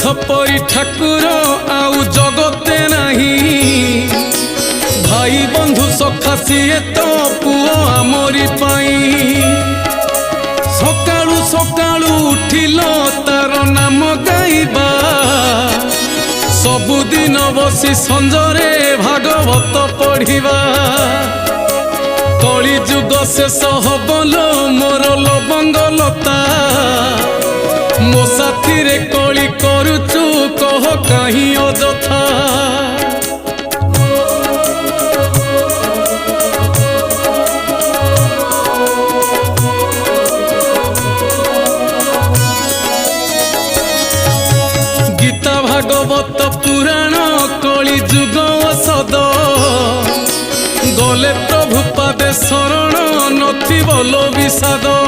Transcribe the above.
परी ठाकुर आउ जगते नहीं भाई बंधु सखा सीए तो पुओ आमरी पाई सकाळू सकाळू उठिल तार नाम गाइबा सबुदिन बसी संजरे भागवत पढ़िबा कली जुग शेष हबल मोर लवंग लता मो साथी रे कली करुचु कह कहीं अजथा गीता भागवत पुराण कली जुग औषध गले प्रभु पादे शरण नथी बोलो विषाद।